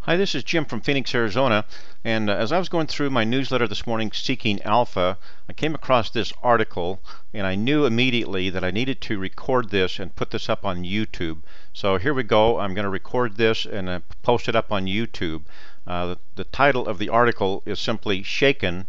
Hi, this is Jim from Phoenix, Arizona, and as I was going through my newsletter this morning, Seeking Alpha, I came across this article, and I knew immediately that I needed to record this and put this up on YouTube. So here we go. I'm going to record this and post it up on YouTube. The title of the article is simply Shaken: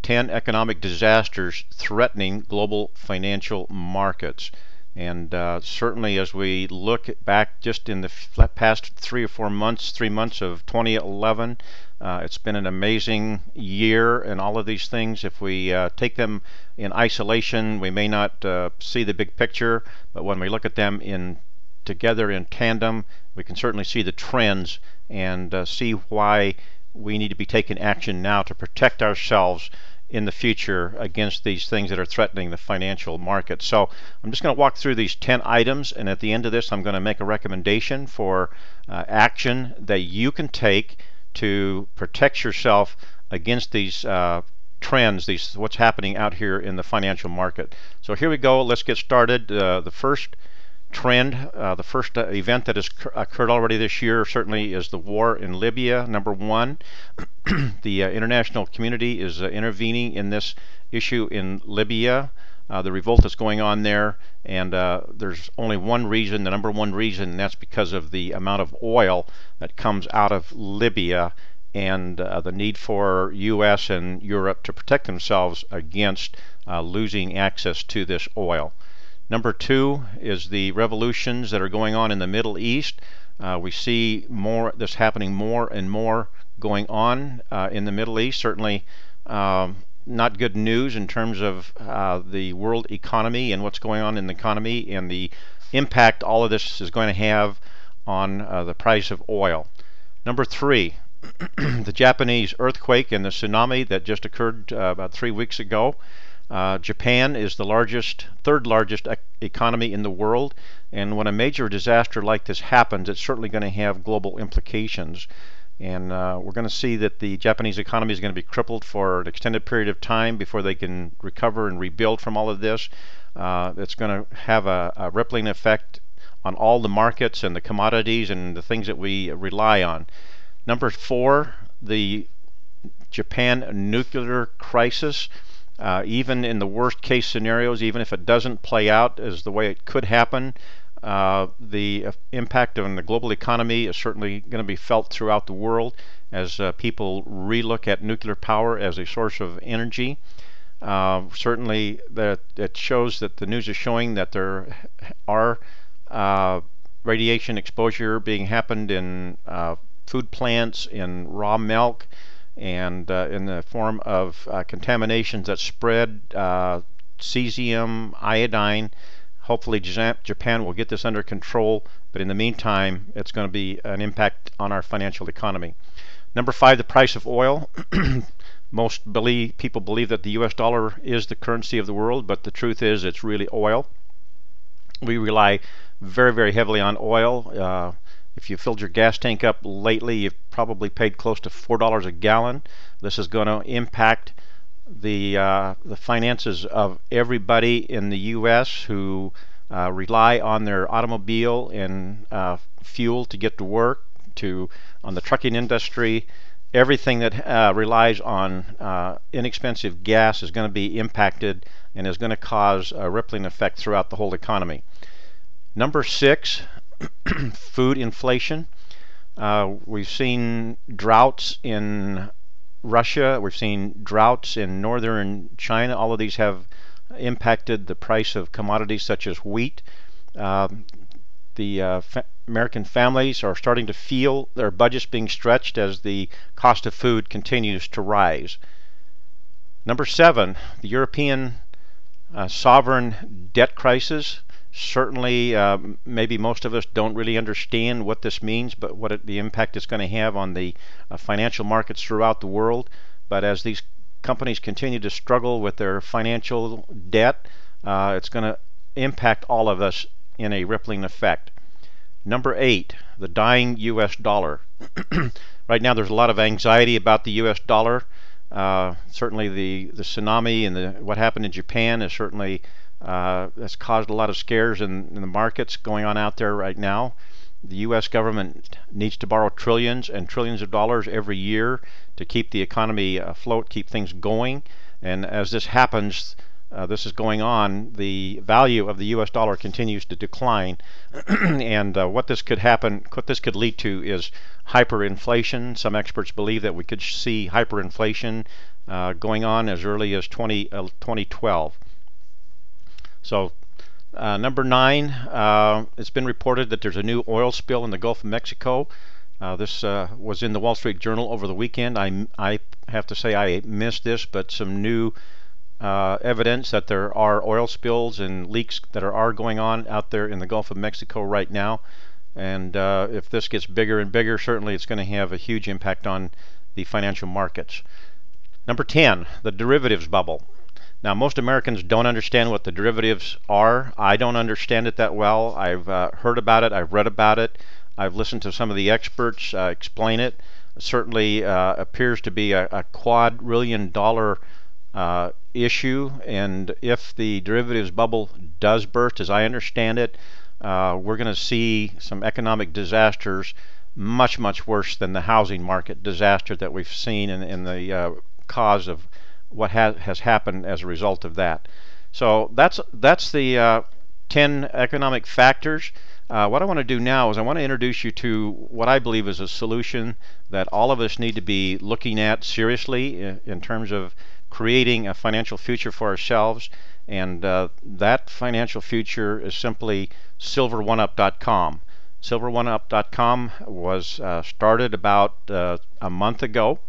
10 Economic Disasters Threatening Global Financial Markets. And certainly as we look back just in the past 3 months of 2011, it's been an amazing year, and all of these things, if we take them in isolation, we may not see the big picture, but when we look at them together in tandem, we can certainly see the trends and see why we need to be taking action now to protect ourselves in the future against these things that are threatening the financial market. So I'm just going to walk through these 10 items, and at the end of this I'm going to make a recommendation for action that you can take to protect yourself against these trends, what's happening out here in the financial market. So here we go. Let's get started. The first trend, the first event that has occurred already this year certainly is the war in Libya. Number one, the international community is intervening in this issue in Libya. The revolt that's going on there, and there's only one reason, the number one reason, and that's because of the amount of oil that comes out of Libya and the need for U.S. and Europe to protect themselves against losing access to this oil. Number two is the revolutions that are going on in the Middle East. We see this happening more and more going on in the Middle East. Certainly not good news in terms of the world economy and what's going on in the economy and the impact all of this is going to have on the price of oil. Number three, the Japanese earthquake and the tsunami that just occurred about 3 weeks ago. Japan is the third largest economy in the world, and when a major disaster like this happens, it's certainly going to have global implications. And we're going to see that the Japanese economy is going to be crippled for an extended period of time before they can recover and rebuild from all of this. It's going to have a rippling effect on all the markets and the commodities and the things that we rely on. Number four, the Japan nuclear crisis. Even in the worst case scenarios, even if it doesn't play out as the way it could happen, the impact on the global economy is certainly going to be felt throughout the world as people relook at nuclear power as a source of energy. Certainly it shows that the news is showing that there are radiation exposure being happened in food plants, in raw milk, and in the form of contaminations that spread, cesium, iodine. Hopefully Japan will get this under control, but in the meantime it's going to be an impact on our financial economy. Number five, the price of oil. Most people believe that the US dollar is the currency of the world, but the truth is it's really oil. We rely very, very heavily on oil. If you filled your gas tank up lately, you've probably paid close to $4 a gallon. This is going to impact the finances of everybody in the U.S. who rely on their automobile and fuel to get to work, on the trucking industry. Everything that relies on inexpensive gas is going to be impacted and is going to cause a rippling effect throughout the whole economy. Number six, food inflation. We've seen droughts in Russia. We've seen droughts in northern China. All of these have impacted the price of commodities such as wheat. American families are starting to feel their budgets being stretched as the cost of food continues to rise. Number seven, the European sovereign debt crisis. Certainly, maybe most of us don't really understand what this means, but the impact it's going to have on the financial markets throughout the world. But as these companies continue to struggle with their financial debt, it's going to impact all of us in a rippling effect. Number eight, the dying U.S. dollar. Right now there's a lot of anxiety about the U.S. dollar. Certainly the tsunami and what happened in Japan is certainly that's caused a lot of scares in the markets going on out there right now. The U.S. government needs to borrow trillions and trillions of dollars every year to keep the economy afloat, keep things going. And as this happens, this is going on, the value of the U.S. dollar continues to decline. And what this could lead to is hyperinflation. Some experts believe that we could see hyperinflation going on as early as 2012. So number 9, it's been reported that there's a new oil spill in the Gulf of Mexico. This was in the Wall Street Journal over the weekend. I have to say I missed this, but some new evidence that there are oil spills and leaks that are going on out there in the Gulf of Mexico right now. And if this gets bigger and bigger, certainly it's going to have a huge impact on the financial markets. Number 10, the derivatives bubble. Now, most Americans don't understand what the derivatives are. I don't understand it that well. I've heard about it. I've read about it. I've listened to some of the experts explain it. It certainly appears to be a quadrillion-dollar issue, and if the derivatives bubble does burst, as I understand it, we're going to see some economic disasters much, much worse than the housing market disaster that we've seen in the cause of what has happened as a result of that. So that's the 10 economic factors. What I want to do now is I want to introduce you to what I believe is a solution that all of us need to be looking at seriously in terms of creating a financial future for ourselves. And that financial future is simply silveroneup.com. Silveroneup.com was started about a month ago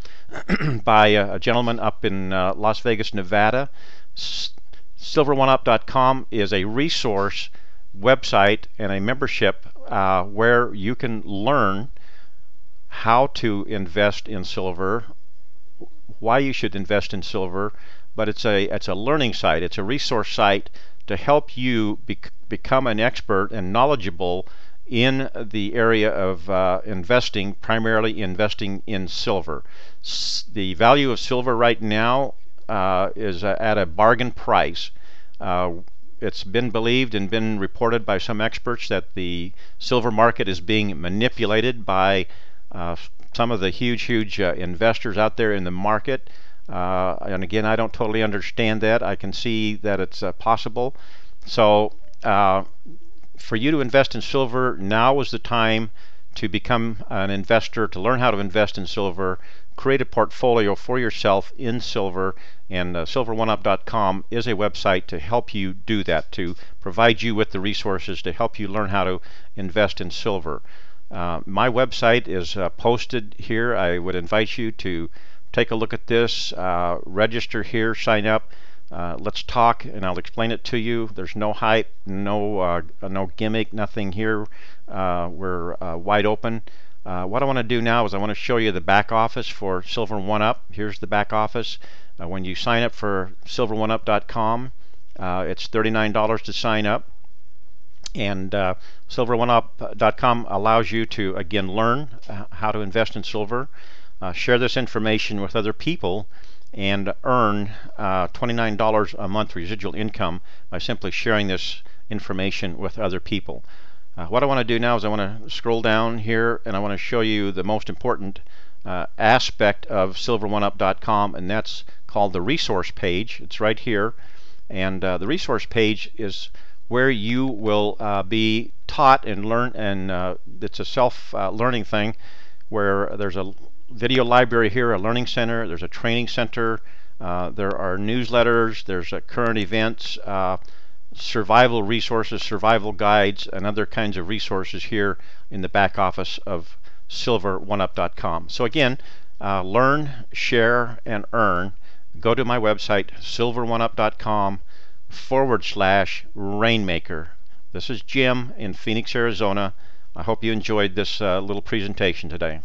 by a gentleman up in Las Vegas, Nevada. Silveroneup.com is a resource website and a membership where you can learn how to invest in silver, why you should invest in silver, but it's a learning site. It's a resource site to help you become an expert and knowledgeable in the area of investing, primarily investing in silver. The value of silver right now is at a bargain price. It's been believed and been reported by some experts that the silver market is being manipulated by some of the huge investors out there in the market. And again, I don't totally understand that. I can see that it's possible. So for you to invest in silver, now is the time to become an investor, to learn how to invest in silver, create a portfolio for yourself in silver, and silveroneup.com is a website to help you do that, to provide you with the resources to help you learn how to invest in silver. My website is posted here. I would invite you to take a look at this, register here, sign up. Let's talk, and I'll explain it to you. There's no hype, no gimmick, nothing here. We're wide open. What I want to do now is I want to show you the back office for Silver One Up. Here's the back office. When you sign up for silveroneup.com, it's $39 to sign up. And silveroneup.com allows you to, again, learn how to invest in silver, share this information with other people, and earn $29 a month residual income by simply sharing this information with other people. What I want to do now is I want to scroll down here, and I want to show you the most important aspect of silveroneup.com, and that's called the resource page. It's right here, and the resource page is where you will be taught and learn, and it's a self-learning thing where there's a video library here, a learning center, there's a training center, there are newsletters, there's current events, survival resources, survival guides, and other kinds of resources here in the back office of silveroneup.com. So again, learn, share, and earn. Go to my website, silveroneup.com/rainmaker. This is Jim in Phoenix, Arizona. I hope you enjoyed this little presentation today.